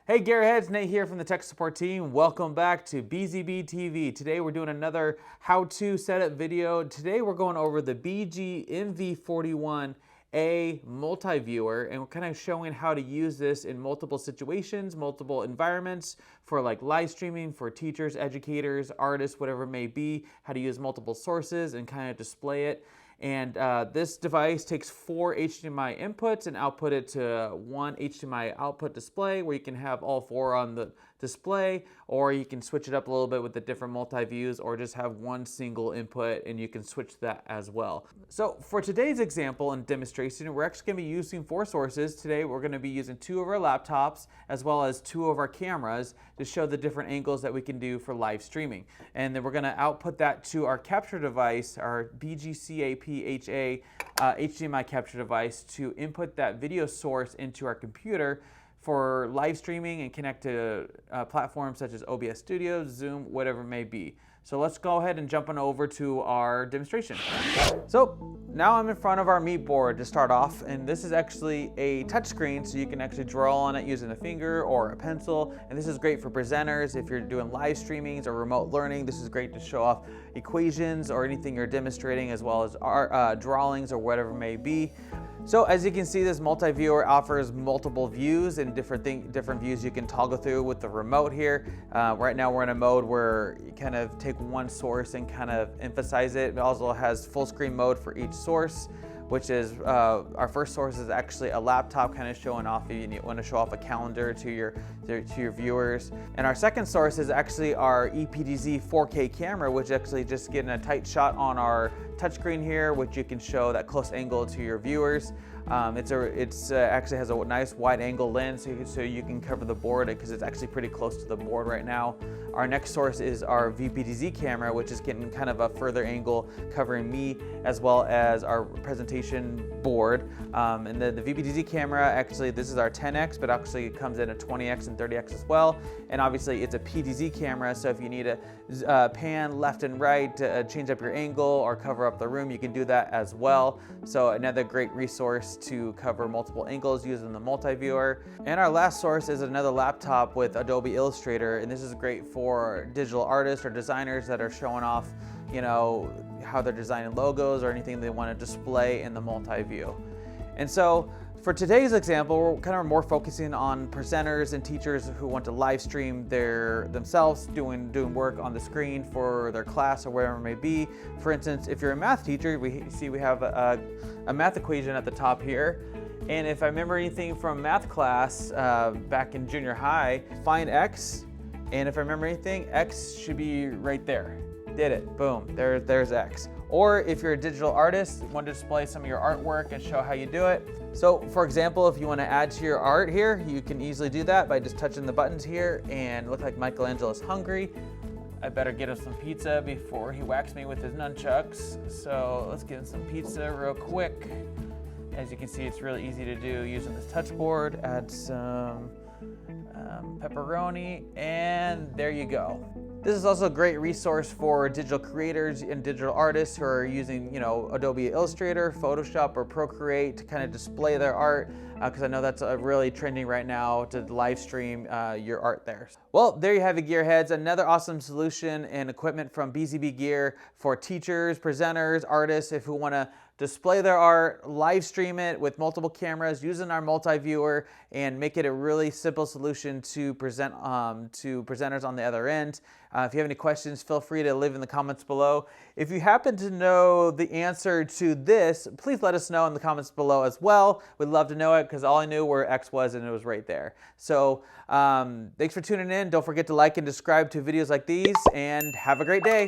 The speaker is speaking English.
Hey Gearheads, Nate here from the tech support team. Welcome back to BZB TV. Today we're doing another how-to setup video. Today we're going over the BG-MV41A multi-viewer, and we're kind of showing how to use this in multiple situations, multiple environments for like live streaming for teachers, educators, artists, whatever it may be, how to use multiple sources and kind of display it. And this device takes 4 HDMI inputs and output it to one HDMI output display where you can have all 4 on the display, or you can switch it up a little bit with the different multi-views, or just have one single input and you can switch that as well. So for today's example and demonstration, we're actually going to be using 4 sources. Today we're going to be using 2 of our laptops as well as 2 of our cameras to show the different angles that we can do for live streaming. And then we're going to output that to our capture device, our BG-MV41A HDMI capture device, to input that video source into our computer for live streaming and connect to platforms such as OBS Studio, Zoom, whatever it may be. So let's go ahead and jump on over to our demonstration. So now I'm in front of our meat board to start off, and this is actually a touch screen, so you can actually draw on it using a finger or a pencil. And this is great for presenters if you're doing live streamings or remote learning. This is great to show off equations or anything you're demonstrating, as well as art, drawings or whatever it may be. So as you can see, this multi-viewer offers multiple views and different views you can toggle through with the remote here. Right now we're in a mode where you kind of take one source and kind of emphasize it. It also has full screen mode for each source, which is our first source is actually a laptop, kind of showing off if you want to show off a calendar to your viewers. And our second source is actually our EPDZ 4K camera, which actually just getting a tight shot on our touchscreen here, which you can show that close angle to your viewers. It's actually has a nice wide angle lens, so you can cover the board because it's actually pretty close to the board right now. Our next source is our VPDZ camera, which is getting kind of a further angle, covering me as well as our presentation board. And then the VPDZ camera, actually this is our 10x, but actually it comes in a 20x and 30x as well. And obviously it's a PDZ camera, so if you need to pan left and right to change up your angle or cover up the room, you can do that as well. So another great resource to cover multiple angles using the multi-viewer. And our last source is another laptop with Adobe Illustrator, and this is great for digital artists or designers that are showing off, you know, how they're designing logos or anything they want to display in the multi-view. And so for today's example, we're kind of more focusing on presenters and teachers who want to live stream themselves doing work on the screen for their class or wherever it may be. For instance, if you're a math teacher, we have a math equation at the top here. And if I remember anything from math class back in junior high, find x. And if I remember anything, x should be right there. Did it, boom, there's x. Or if you're a digital artist, want to display some of your artwork and show how you do it. So for example, if you want to add to your art here, you can easily do that by just touching the buttons here, and look like Michelangelo's hungry. I better get him some pizza before he whacks me with his nunchucks. So let's get him some pizza real quick. As you can see, it's really easy to do using this touch board. Add some pepperoni, and there you go. This is also a great resource for digital creators and digital artists who are using, you know, Adobe Illustrator, Photoshop, or Procreate to kind of display their art, because I know that's really trending right now to live stream your art there. Well, there you have it, Gearheads. Another awesome solution and equipment from BZBGEAR for teachers, presenters, artists, who want to display their art, live stream it with multiple cameras using our multi-viewer, and make it a really simple solution to present to presenters on the other end. If you have any questions, feel free to leave in the comments below. If you happen to know the answer to this, please let us know in the comments below as well. We'd love to know it, because all I knew where X was and it was right there. So thanks for tuning in. Don't forget to like and subscribe to videos like these, and have a great day.